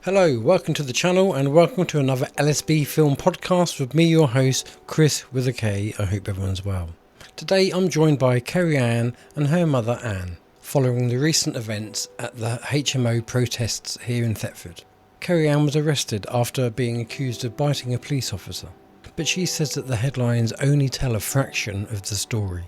Hello, welcome to the channel and welcome to another LSB Film Podcast with me, your host, Chris with a K. I hope everyone's well. Today I'm joined by Kerry-Anne and her mother Anne, following the recent events at the HMO protests here in Thetford. Kerry-Anne was arrested after being accused of biting a police officer, but she says that the headlines only tell a fraction of the story.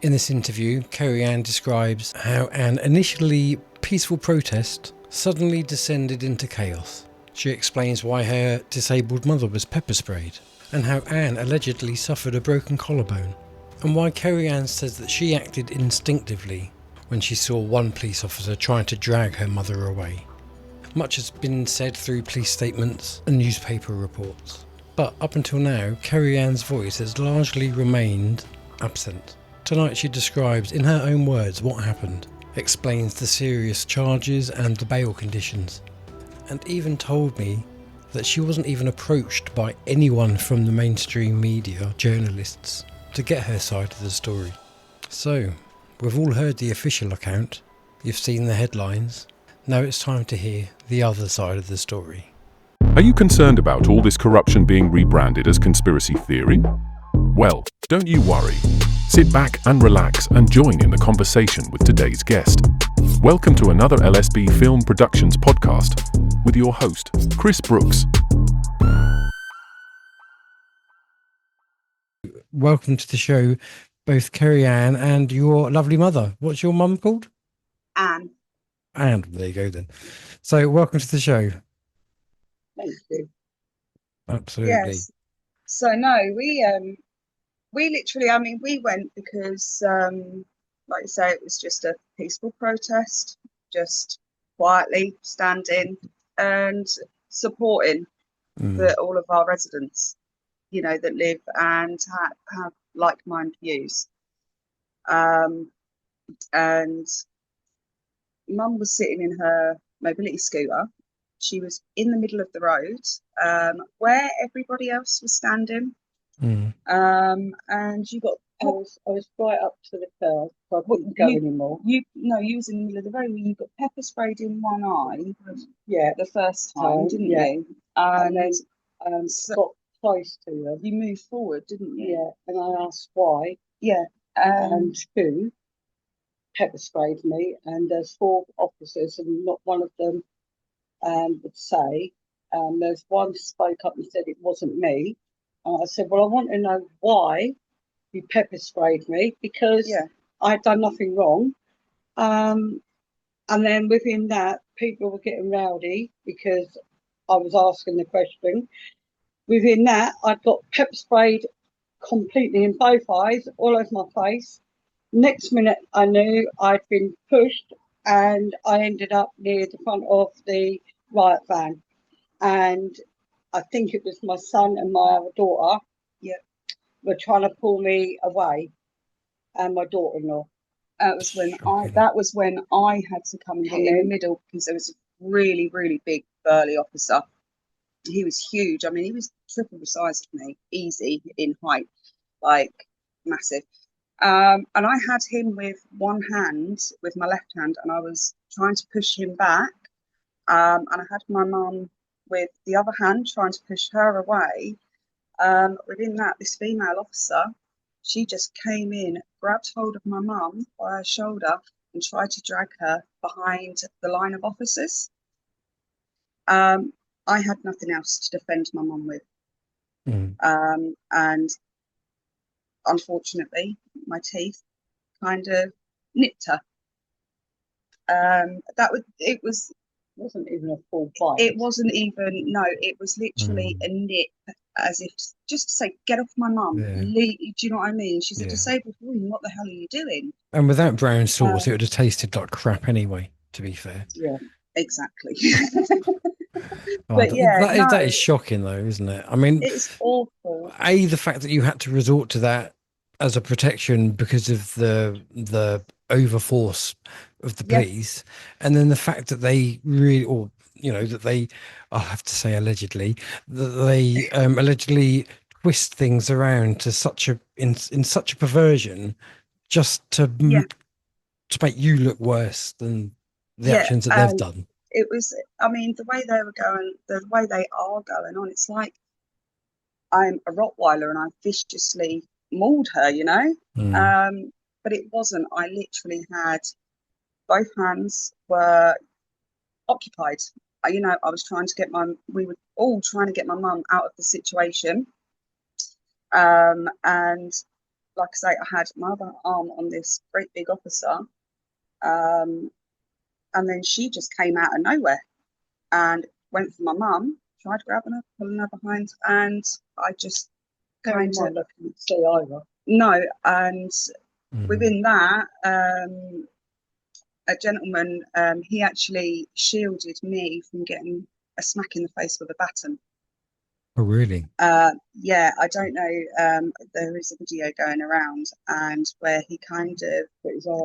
In this interview, Kerry-Anne describes how an initially peaceful protest suddenly descended into chaos. She explains why her disabled mother was pepper sprayed, and how Anne allegedly suffered a broken collarbone, and why Kerry-Anne says that she acted instinctively when she saw one police officer trying to drag her mother away. Much has been said through police statements and newspaper reports, but up until now, Kerry-Anne's voice has largely remained absent. Tonight she describes in her own words what happened, explains the serious charges and the bail conditions, and even told me that she wasn't even approached by anyone from the mainstream media, journalists, to get her side of the story. So, we've all heard the official account, you've seen the headlines, now it's time to hear the other side of the story. Are you concerned about all this corruption being rebranded as conspiracy theory? Well, don't you worry. Sit back and relax and join in the conversation with today's guest. Welcome to another LSB Film Productions podcast with your host, Chris Brooks. Welcome to the show, both Kerry-Anne and your lovely mother. What's your mum called? Anne. Anne, there you go then. So welcome to the show. Thank you. Absolutely. Yes. So no, we literally, we went because, like you say, it was just a peaceful protest, just quietly standing and supporting all of our residents, that live and have like-minded views. And Mum was sitting in her mobility scooter. She was in the middle of the road, where everybody else was standing. And you got. I was right up to the curb, so I couldn't go anymore. You was in the middle of the road where you got pepper sprayed in one eye. Yeah, the first time, didn't you? And then got close to her. You moved forward, didn't you? Yeah, and I asked why. Yeah, and who pepper sprayed me, and there's 4 officers, and not one of them would say. There's one spoke up and said it wasn't me. I said, well, I want to know why you pepper sprayed me, because I had done nothing wrong. And then within that, people were getting rowdy because I was asking the question. Within that, I got pepper sprayed completely in both eyes, all over my face. Next minute, I knew I'd been pushed, and I ended up near the front of the riot van. And I think it was my son and my other daughter were trying to pull me away, and my daughter-in-law. That was when I had to come in the middle, because there was a really, really big burly officer. He was huge. He was triple the size of me, easy in height, like massive. And I had him with one hand, with my left hand, and I was trying to push him back. And I had my mum with the other hand trying to push her away. Within that, this female officer, she just came in, grabbed hold of my mum by her shoulder and tried to drag her behind the line of officers. I had nothing else to defend my mum with. And unfortunately, my teeth kind of nipped her. It wasn't even a full bite. It wasn't even, no, it was literally a nip, as if just to say, get off my mum. Yeah. Do you know what I mean? She's a disabled woman. What the hell are you doing? And without brown sauce, it would have tasted like crap anyway, to be fair. Yeah, exactly. That is shocking though, isn't it? It's awful. The fact that you had to resort to that as a protection because of the overforce of the police, and then the fact that they really, I'll have to say allegedly, that they allegedly twist things around to such a perversion, just to make you look worse than the actions that they've done. it was, I mean, the way they were going, the way they are going on, it's like I'm a Rottweiler and I viciously mauled her, you know. But it wasn't. I literally had both hands were occupied. You know, I was trying to get we were all trying to get my mum out of the situation. And like I say, I had my other arm on this great big officer. And then she just came out of nowhere and went for my mum, tried grabbing her, pulling her behind, and I just kind of couldn't see either. No, and within that, a gentleman, he actually shielded me from getting a smack in the face with a baton. Oh, really? Yeah, I don't know. There is a video going around, and where he kind of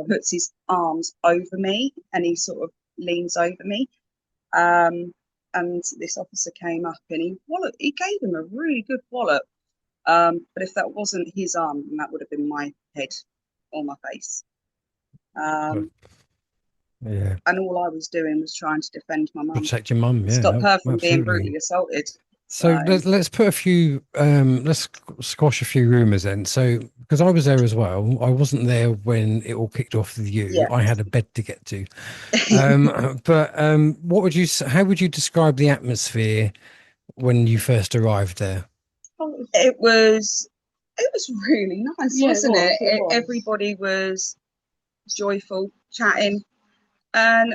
puts his arms over me, and he sort of leans over me. And this officer came up, and he gave him a really good wallop. But if that wasn't his arm, then that would have been my head or my face. Yeah. And all I was doing was trying to defend my mum. Protect your mum, yeah. Stop her from absolutely. being brutally assaulted. So let's put a few, let's squash a few rumours then. So, because I was there as well, I wasn't there when it all kicked off with you. Yeah. I had a bed to get to. But how would you describe the atmosphere when you first arrived there? It was really nice, wasn't it? It was. Everybody was joyful, chatting, and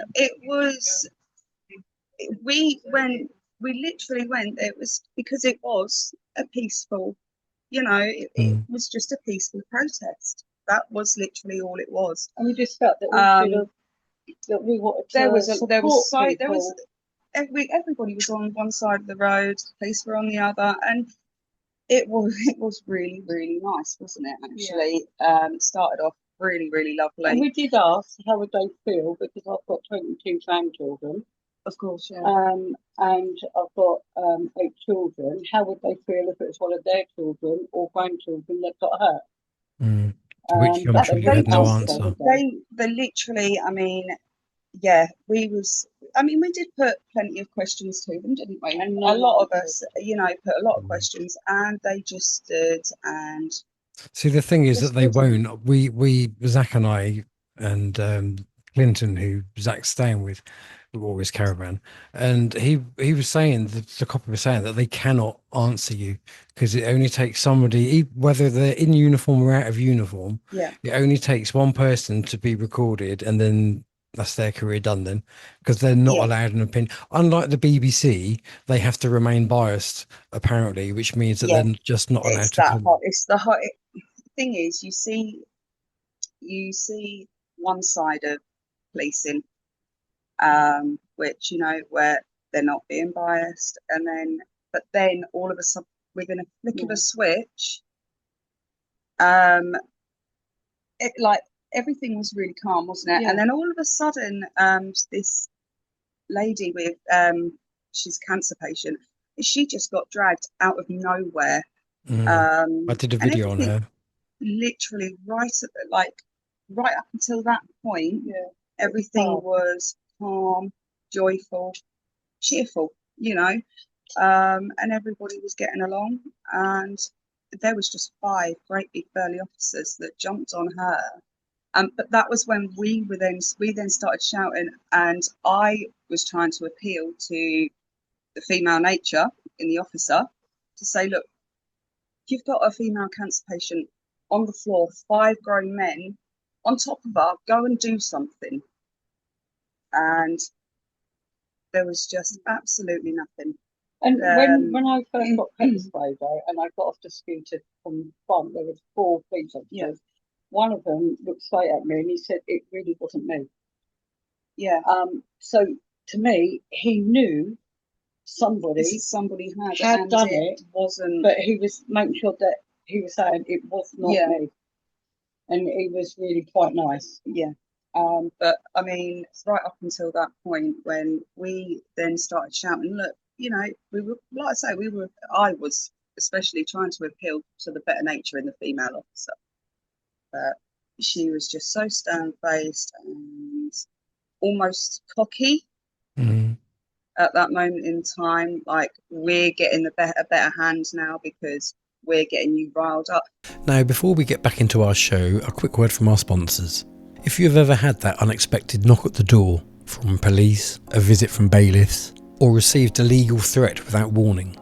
we literally went. It was because it was a peaceful, you know, it was just a peaceful protest. That was literally all it was. And we just felt that we wanted to everybody was on one side of the road, police were on the other, and it was really, really nice, wasn't it? Actually, started off really, really lovely. And we did ask how would they feel, because I've got 22 grandchildren. Of course, yeah. And I've got 8 children. How would they feel if it was one of their children or grandchildren that got hurt? To which I'm sure you had no answer. They literally, I mean, yeah, we did put plenty of questions to them, didn't we? And a lot of us, you know, put a lot of questions, and they just stood and. See, the thing is that they won't. We Zach and I and Clinton, who Zach's staying with, or his caravan, and he was saying, the copper was saying that they cannot answer you because it only takes somebody, whether they're in uniform or out of uniform. Yeah. It only takes one person to be recorded, and then that's their career done then, because they're not allowed an opinion. Unlike the BBC, they have to remain biased, apparently, which means that they're just not allowed to. It's the hot thing is, you see one side of policing, which, you know, where they're not being biased, but then all of a sudden, within a flick of a switch, it like everything was really calm, wasn't it? Yeah. And then all of a sudden, this lady with she's a cancer patient, she just got dragged out of nowhere. I did a video on her. Literally right up until that point, everything was calm, joyful, cheerful, you know, and everybody was getting along, and there was just 5 great big burly officers that jumped on her. But that was when we then started shouting, and I was trying to appeal to the female nature in the officer to say, look, you've got a female cancer patient on the floor, 5 grown men on top of her, go and do something. And there was just absolutely nothing. And when I first got pepper sprayed out and I got off the scooter from the front, there was 4 police officers. Yeah. One of them looked straight at me and he said, it really wasn't me. Yeah. So to me, he knew somebody had done it, wasn't. But he was making sure that he was saying it was not me. And he was really quite nice. Yeah. But I mean, right up until that point when we then started shouting, look, you know, we were, like I say, I was especially trying to appeal to the better nature in the female officer. But she was just so stern-faced and almost cocky. Mm. at that moment in time. Like, we're getting a better hand now because we're getting you riled up. Now, before we get back into our show, a quick word from our sponsors. If you've ever had that unexpected knock at the door from police, a visit from bailiffs, or received a legal threat without warning,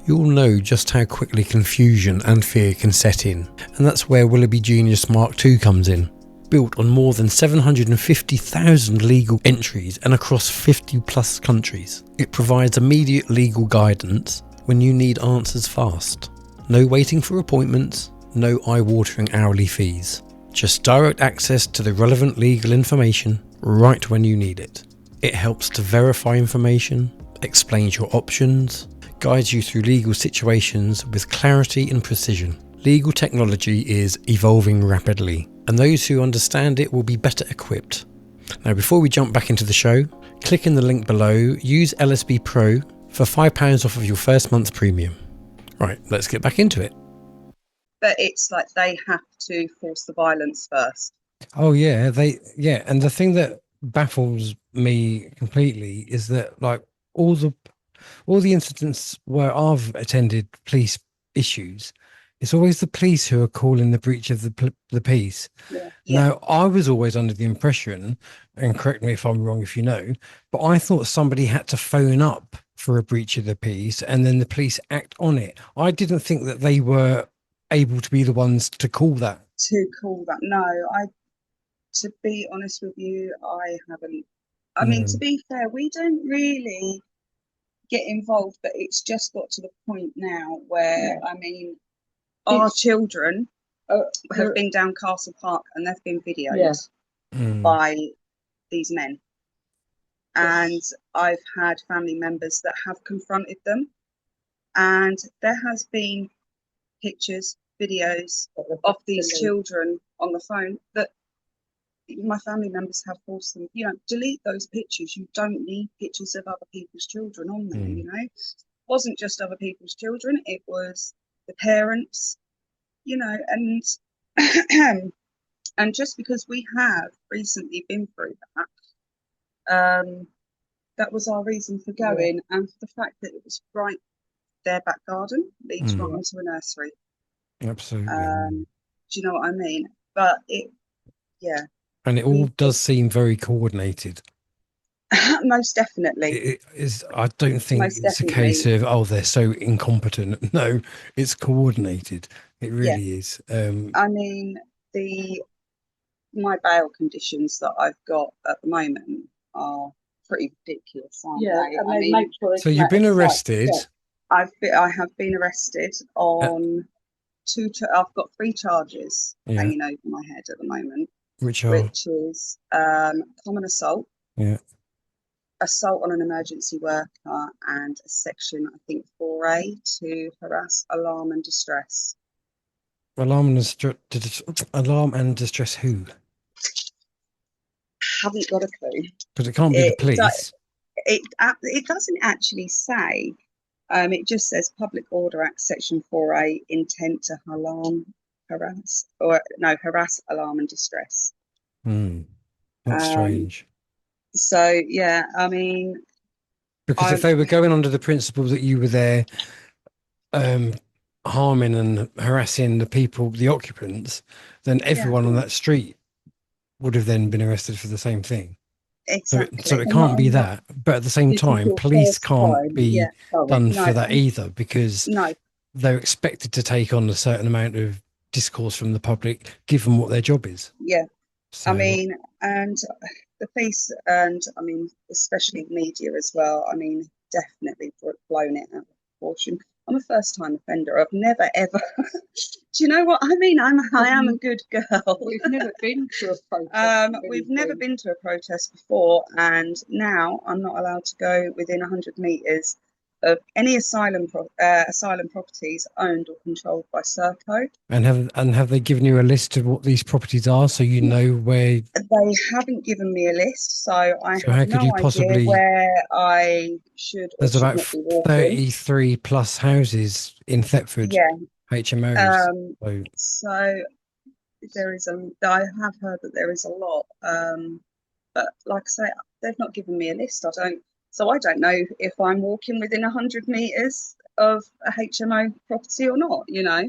you'll know just how quickly confusion and fear can set in, and that's where Willoughby Genius Mark II comes in. Built on more than 750,000 legal entries and across 50 plus countries, it provides immediate legal guidance when you need answers fast. No waiting for appointments, no eye-watering hourly fees. Just direct access to the relevant legal information right when you need it. It helps to verify information, explains your options, guides you through legal situations with clarity and precision. Legal technology is evolving rapidly, and those who understand it will be better equipped. Now, before we jump back into the show, click in the link below, use LSB Pro for £5 off of your first month's premium. Right, let's get back into it. But it's like they have to force the violence first. Oh yeah, and the thing that baffles me completely is that like all the incidents where I've attended police issues, it's always the police who are calling the breach of the peace. Yeah. Now, I was always under the impression, and correct me if I'm wrong if you know, but I thought somebody had to phone up for a breach of the peace and then the police act on it. I didn't think that they were able to be the ones to call that. No, to be honest with you, I haven't. I mean, to be fair, we don't really get involved, but it's just got to the point now where, I mean, our children have been down Castle Park and they've been videoed by these men. And I've had family members that have confronted them. And there has been pictures, videos of these children on the phone that my family members have forced them, delete those pictures. You don't need pictures of other people's children on there, It wasn't just other people's children, it was the parents, and and just because we have recently been through that, that was our reason for going, and for the fact that it was right, their back garden leads right onto a nursery. Absolutely. Do you know what I mean? But and it all does seem very coordinated. Most definitely. It is. I don't think it's a case of, they're so incompetent. No, it's coordinated. It really is. I mean, my bail conditions that I've got at the moment are pretty ridiculous, aren't they? I mean, so you've been arrested. I have been arrested on I've got 3 charges hanging over my head at the moment, which is common assault, assault on an emergency worker, and a section, I think, 4A, to harass, alarm and distress. Alarm and distress who? Haven't got a clue. Because it can't be the police. It doesn't actually say. It just says Public Order Act Section 4A, intent to harass, alarm and distress. That's strange. So I mean, because if they were going under the principle that you were there harming and harassing the people, the occupants, then everyone on that street would have then been arrested for the same thing. Exactly. So it can't be that. But at the same time, police can't be done for that either, because they're expected to take on a certain amount of discourse from the public, given what their job is. Yeah. So, I mean, and the police, and I mean, especially media as well, I mean, definitely blown it out of proportion. I'm a first-time offender. I've never ever. Do you know what I mean? I am a good girl. We've never been to a protest. We've never been to a protest before, and now I'm not allowed to go within 100 metres of any asylum properties owned or controlled by Serco. And have they given you a list of what these properties are, so you know where? They haven't given me a list, so I have no idea where I should. There's about 33 plus houses in Thetford HMO. So there is I have heard that there is a lot, but like I say, they've not given me a list. So I don't know if I'm walking within 100 metres of a HMO property or not, you know.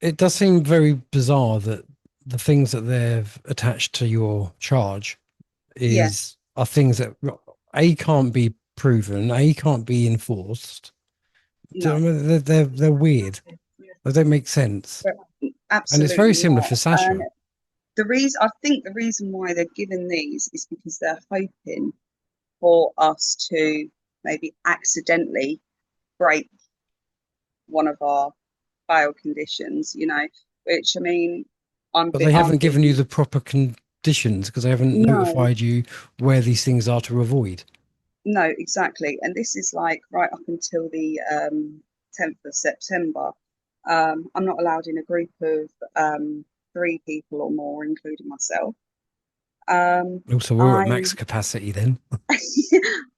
It does seem very bizarre that the things that they've attached to your charge Yeah, are things that A, can't be proven, A, can't be enforced. Do you no, know what I mean? They're weird. They don't make sense. but And it's very absolutely similar for not. And Sasha. I think the reason why they're given these is because they're hoping for us to maybe accidentally break one of our bail conditions, you know, which I mean, But they I'm haven't given you being, the proper conditions because they haven't no, notified you where these things are to avoid. no, exactly. And this is like right up until the 10th of September. I'm not allowed in a group of 3 people or more, including myself. Also, we're at I max capacity then.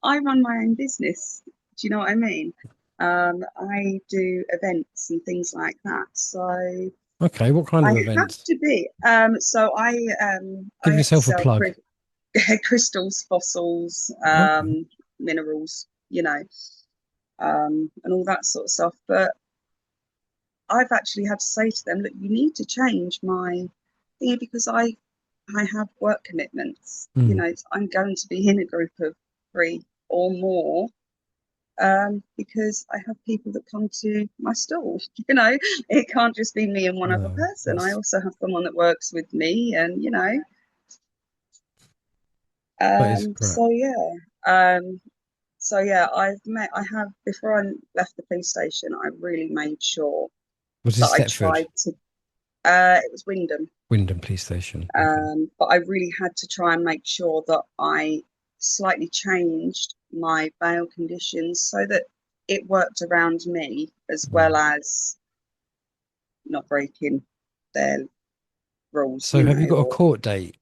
I run my own business. Do you know what I mean? I do events and things like that. So Okay, what kind I of have events? to be. So Give I yourself a sell plug. crystals, fossils, Okay. minerals, you know, and all that sort of stuff. But I've actually had to say to them, look, you need to change my thing because I have work commitments. You Hmm. know, I'm going to be in a group of 3 or more because I have people that come to my stall. You know, it can't just be me and one other No, person. I also have someone that works with me, and you know, that is crap. so yeah, um, I have before I left the police station, I really made sure Was that this I Thetford? tried to. It was Wyndham, Wyndham Police Station. Okay. but I really had to try and make sure that I slightly changed my bail conditions so that it worked around me as well Mm. as not breaking their rules, So you have you know. got a Or court date?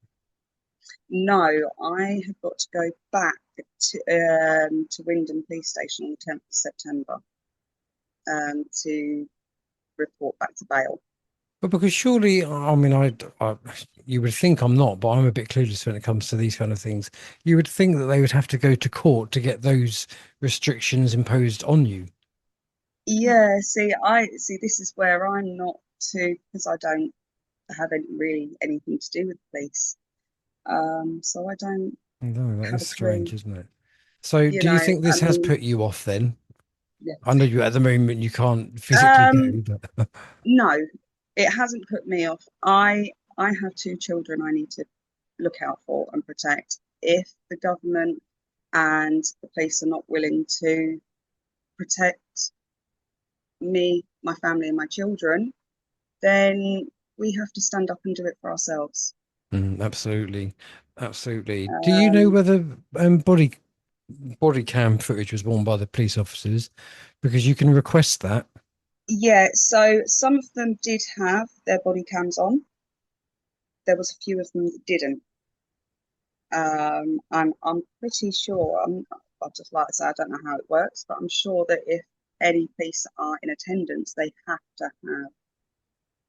no, I have got to go back to Wyndham Police Station on the 10th of September to report back to bail. But because surely, I mean, you would think I'm not, but I'm a bit clueless when it comes to these kind of things. You would think that they would have to go to court to get those restrictions imposed on you. Yeah, see, I see. This is where I'm not too because I don't have really anything to do with the police. So I don't No, that have is a clue. strange, isn't it? So You do you know, think I this has mean, put you off then? Yeah. I know you at the moment you can't physically um, go, but no, it hasn't put me off. I have 2 children I need to look out for and protect. If the government and the police are not willing to protect me, my family, and my children, then we have to stand up and do it for ourselves. Absolutely, absolutely. Do you know Um, whether body cam footage was worn by the police officers? Because you can request that. yeah, so some of them did have their body cams on. There was a few of them that didn't. And I'm pretty sure, I'd just like to say, I don't know how it works, but I'm sure that if any police are in attendance, they have to have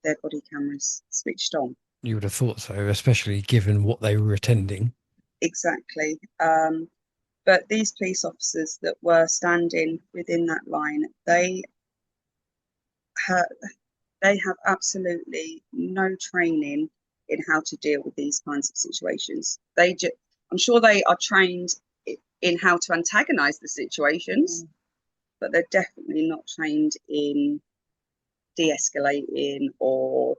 their body cameras switched on. You would have thought so, especially given what they were attending. Exactly. But these police officers that were standing within that line, ha they have absolutely no training in how to deal with these kinds of situations. I'm sure they are trained in how to antagonize the situations, but they're definitely not trained in de-escalating or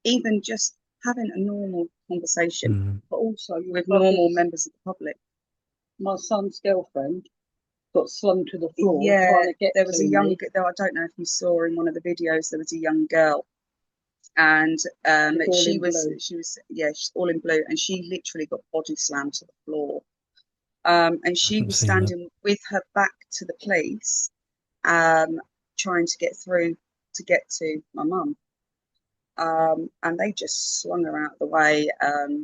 even just having a normal conversation Mm. But also, with normal members of the public. my son's girlfriend got slung to the floor Yeah, trying to get there was to a young, me. though I don't know if you saw in one of the videos, there was a young girl, and All in blue. she was yeah, she's all in blue, and she literally got body slammed to the floor. And I she haven't was seen that. standing with her back to the police, um, trying to get through to get to my mum. And they just slung her out of the way.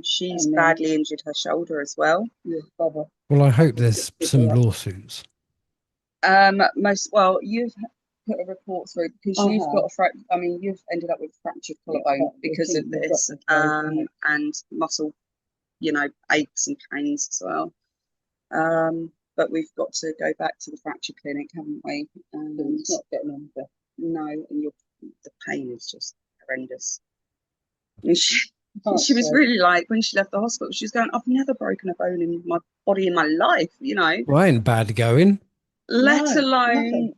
She's And then badly injured her shoulder as well. his brother Well, I had hope to there's pick some her up. lawsuits. You've put a report through because I you've have. got I mean, you've ended up with fractured collarbone Yeah, because of the this, teeth have broken. and muscle, you know, aches and pains as well. but we've got to go back to the fracture clinic, haven't we? And It's not getting on with it. no, and the pain is just horrendous. And she Oh, was so- really like, when she left the hospital, she was going, I've never broken a bone in my body in my life, you know, Well, ain't bad going. let No, alone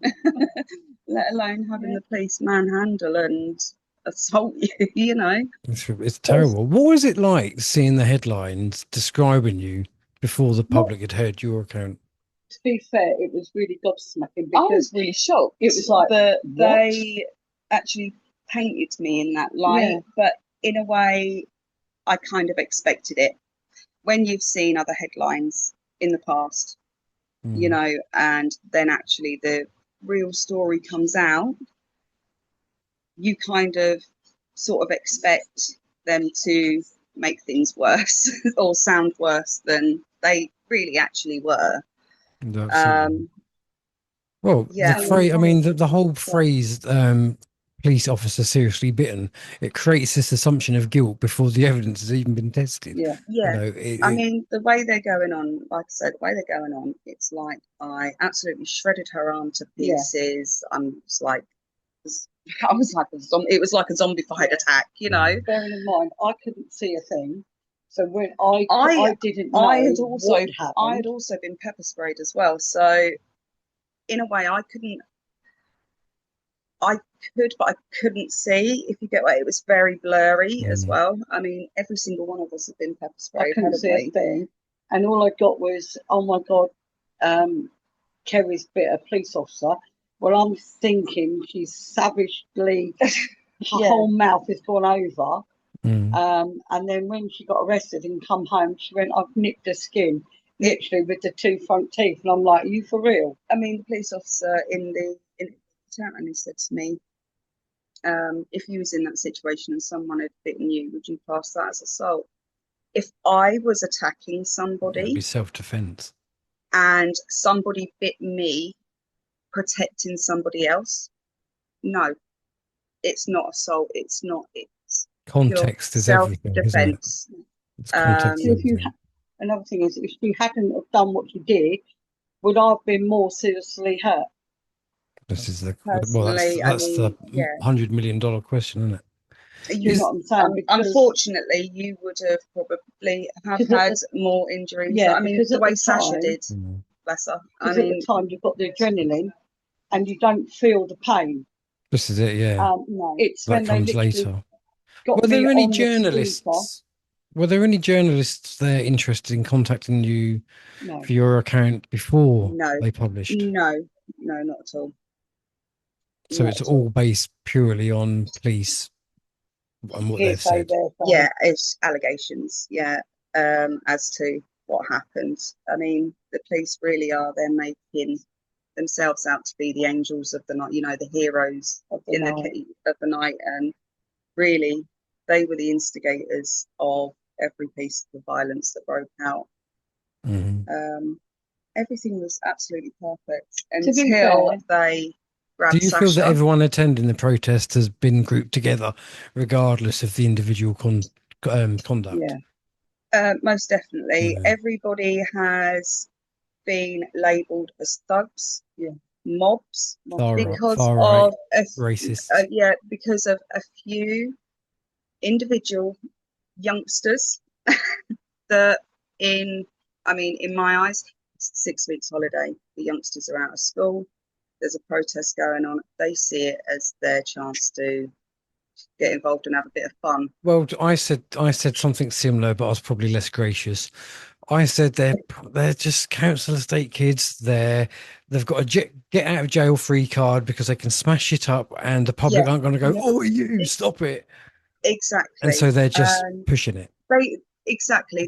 let alone having the police manhandle and assault you, you know. It's terrible. What was it like seeing the headlines describing you before the public had heard your account? To be fair, it was really gobsmacking I was because really shocked. it was like, that what? they actually painted me in that light, Yeah. but in a way, I kind of expected it. When you've seen other headlines in the past, you know, and then actually the real story comes out, you kind of sort of expect them to make things worse or sound worse than they really actually were. Absolutely. Well, Yeah. the phrase, I mean, the whole phrase, police officer seriously bitten, it creates this assumption of guilt before the evidence has even been tested. Yeah. Yeah. You know, I mean, the way they're going on, like I said, the way they're going on, it's like I absolutely shredded her arm to pieces. I was like a zombie. It was like a zombified attack, you know. Bearing in mind, I couldn't see a thing. So when I didn't know I had also what happened. I had also been pepper sprayed as well. So in a way, I could, but I couldn't see. If you get what, it was very blurry as well. I mean, every single one of us had been pepper sprayed. I couldn't see a thing, and all I got was, oh my God, Kerry's bit a police officer. Well, I'm thinking she's savagely, her whole mouth has gone over. And then when she got arrested and come home, she went, I've nicked her skin, literally with the 2 front teeth. And I'm like, are you for real? I mean, the police officer in the town, and he said to me, if you was in that situation and someone had bitten you, would you class that as assault? If I was attacking somebody, it'd be self-defense, and somebody bit me protecting somebody else, no, it's not assault. It's not. It's context is everything, isn't it? self-defense. It's context. If you another thing is, if she hadn't have done what she did, would I have been more seriously hurt? This is the Personally, that's I the mean, $100 million question, isn't it? You know what I'm saying? Because, unfortunately, you would have probably have had more injuries. Yeah, I mean, because the at way the Sasha time- did, bless her. I because at mean, the time you've got the adrenaline, and you don't feel the pain. This is it, yeah. no. It's That when they comes literally later. got Were me there any on the scooter. journalists? Were there any journalists there interested in contacting you No. for your account before No. they published? No, not at all. So Not it's at all based purely on police and what they've Hearsay, said. there's Yeah, it's allegations. Yeah, as to what happened. I mean, the police really are. They're making themselves out to be the angels of the night. You know, the heroes of the in night. of the night, and really, they were the instigators of every piece of the violence that broke out. Everything was absolutely perfect until they Do you feel that everyone attending the protest has been grouped together, regardless of the individual conduct? Yeah, most definitely. Everybody has been labelled as thugs, mobs, because of racist. because of a few individual youngsters that in my eyes, it's 6 weeks holiday. The youngsters are out of school. There's a protest going on. They see it as their chance to get involved and have a bit of fun. Well, I said something similar, but I was probably less gracious. I said they're just council estate kids. They've got a get out of jail free card because they can smash it up, and the public aren't going to go, "Oh, you stop it!" Exactly. And so they're just pushing it. They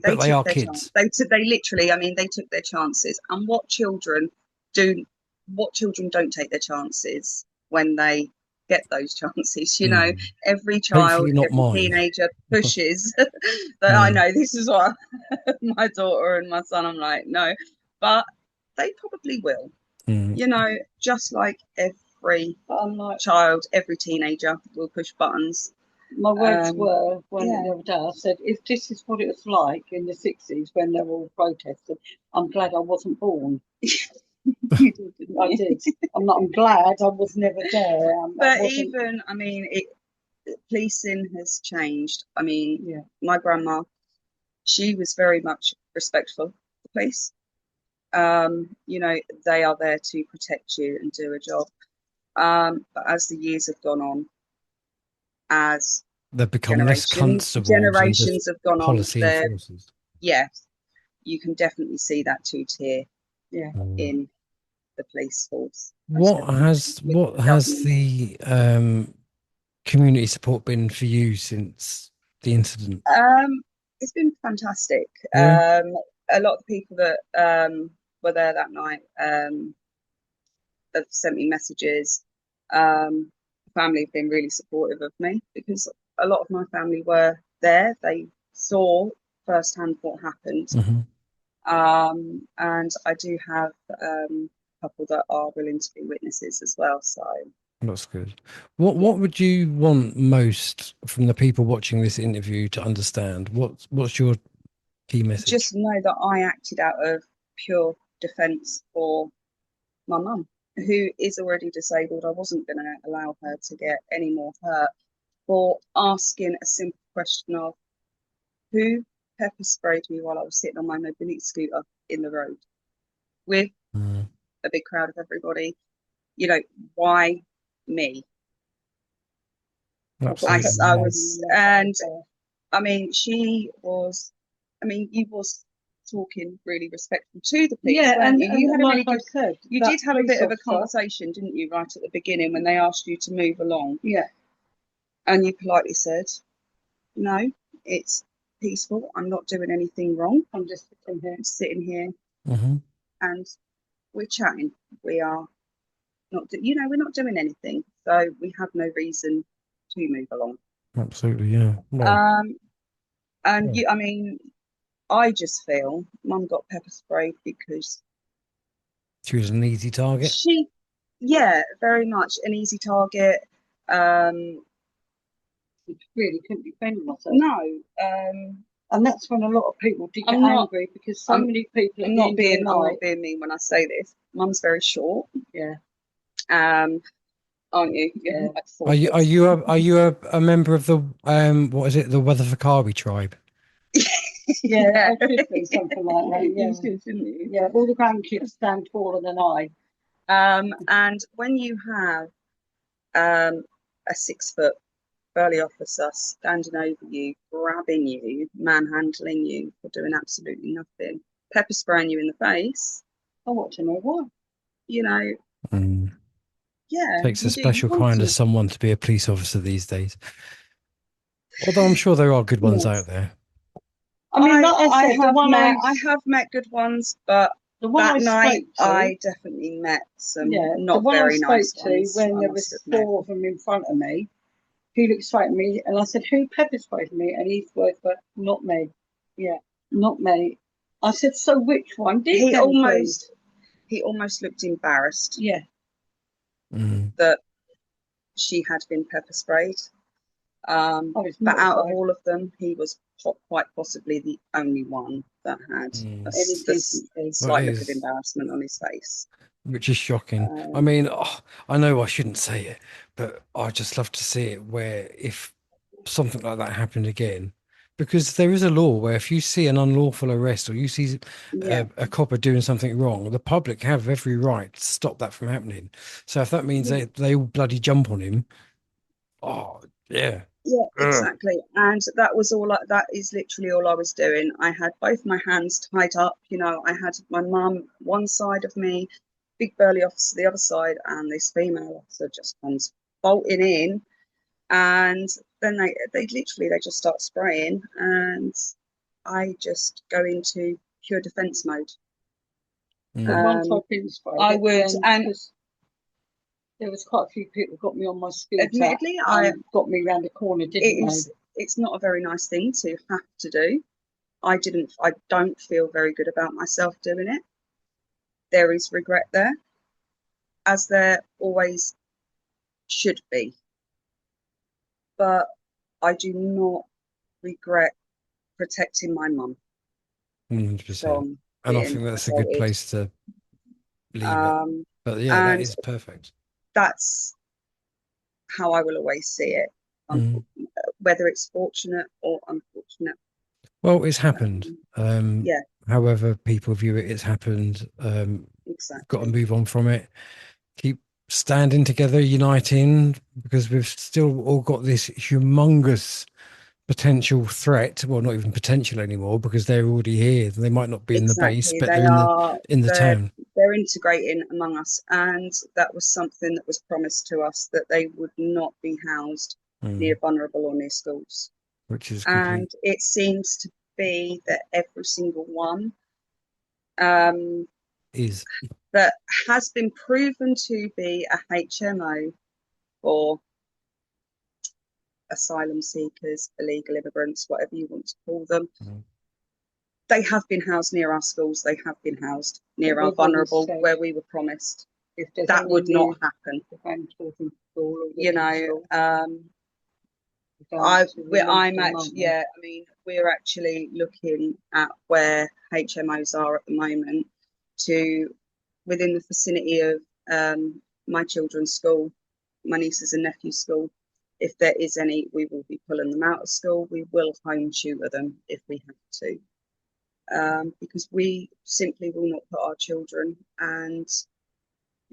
But they are their kids. Chance. They literally, they took their chances. And what children don't take their chances when they get those chances? You know, every child, Hopefully not every mine. teenager pushes that. I know this is what my daughter and my son, I'm like, no, but they probably will. You know, just like every child, every teenager will push buttons. My words were, yeah. the other day, I said, if this is what it was like in the 60s when they were all protesting, I'm glad I wasn't born. You did, didn't I you? did. I'm glad I was never there. But even, I mean, policing has changed. I mean, my grandma, she was very much respectful of the police. You know, they are there to protect you and do a job. But as the years have gone on, as They've become less constables and just have gone on, policy enforcers. yeah, you can definitely see that two-tier in the police force. What has the community support been for you since the incident? It's been fantastic. Yeah. A lot of the people that were there that night have sent me messages. Family have been really supportive of me because a lot of my family were there. They saw firsthand what happened. And I do have a couple that are willing to be witnesses as well. So that's good. What would you want most from the people watching this interview to understand? What's your key message? Just know that I acted out of pure defence for my mum, who is already disabled. I wasn't going to allow her to get any more hurt for asking a simple question of who pepper sprayed me while I was sitting on my mobility scooter in the road with a big crowd of everybody. You know, why me? I was, and I mean, she was, I mean, you was talking really respectful to the police. Yeah, and you had a really like good, you did have a bit of a conversation, didn't you, right at the beginning when they asked you to move along? Yeah. And you politely said, no, it's peaceful. I'm not doing anything wrong. I'm just sitting here, and we're chatting. We are not, we're not doing anything. So we have no reason to move along. Absolutely, yeah. Well, and I mean, I just feel Mum got pepper sprayed because she was an easy target. Very much an easy target. Really couldn't defend myself. No. And that's when a lot of people did get angry because so many people. I'm not being mean when I say this. Mum's very short. Yeah. Aren't you? Yeah. Are you a member of the what is it, the Weatherford tribe? Yeah, I should be something like that. Yeah, you should, shouldn't you? Yeah, all the grandkids stand taller than I. And when you have a 6-foot burly officer standing over you, grabbing you, manhandling you for doing absolutely nothing, pepper spraying you in the face. I want to know why. You know, takes a special kind of someone to be a police officer these days. Although I'm sure there are good ones out there. I mean, I have met good ones, but that night I definitely met some not very nice ones. When there was 4 of them in front of me, he looked straight at me, and I said, "Who pepper sprayed me?" And his words were, "Not me." Yeah, not me. I said, "So which one did?" He almost looked embarrassed. Yeah. That she had been pepper sprayed. But out of all of them, he was quite possibly the only one that had a slight look of embarrassment on his face. Which is shocking. I mean, I know I shouldn't say it, but I just love to see it where if something like that happened again, because there is a law where if you see an unlawful arrest or you see a copper doing something wrong, the public have every right to stop that from happening. So if that means they all bloody jump on him, Yeah, exactly. And that was all. That is literally all I was doing. I had both my hands tied up. You know, I had my mum one side of me, big burly officer the other side, and this female officer just comes bolting in, and then they just start spraying, and I just go into pure defence mode. I would, and there was quite a few people got me on my scooter. Admittedly, got me around the corner, didn't they? It's not a very nice thing to have to do. I don't feel very good about myself doing it. There is regret there, as there always should be. But I do not regret protecting my mum 100%. from And I being think that's a good assaulted. place to leave it. But yeah, that And is perfect. that's how I will always see it, Mm. whether it's fortunate or unfortunate. Well, it's happened. Yeah, However people view it, it's happened. Got to exactly. move on from it. Keep standing together, uniting, because we've still all got this humongous potential threat. Well, not even potential anymore, because they're already here. They might not be in the base, Exactly. but They they're are, in the they're, town. they're integrating among us. And that was something that was promised to us, that they would not be housed near vulnerable or near schools. Which is And complete. it seems to be that every single one um, Is that has been proven to be a HMO for asylum seekers, illegal immigrants, whatever you want to call them. They have been housed near our schools. They have been housed near our vulnerable, where we were promised that would not happen. You know, I'm actually, yeah, I mean, we're actually looking at where HMOs are at the moment, to within the vicinity of my children's school, my nieces and nephews' school. If there is any, we will be pulling them out of school. We will home tutor them if we have to, because we simply will not put our children and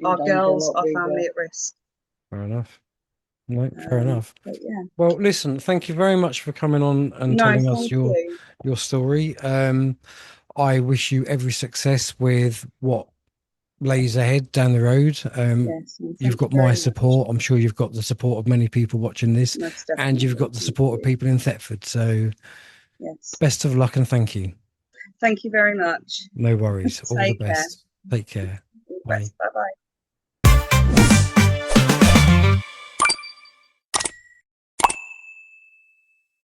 our girls, our family at risk. fair enough. No, fair enough. But yeah. Well, listen, thank you very much for coming on and No, telling us thank you. your story. I wish you every success with what lays ahead down the road. Yes, and You've thank got you my very much. support. I'm sure you've got the support of many people watching this, Most and you've definitely. got the Thank support of you. people in Thetford. So, Yes. best of luck and thank you. Thank you very much. No worries. All the Take care. best. Take care. All the Bye. best. Bye bye.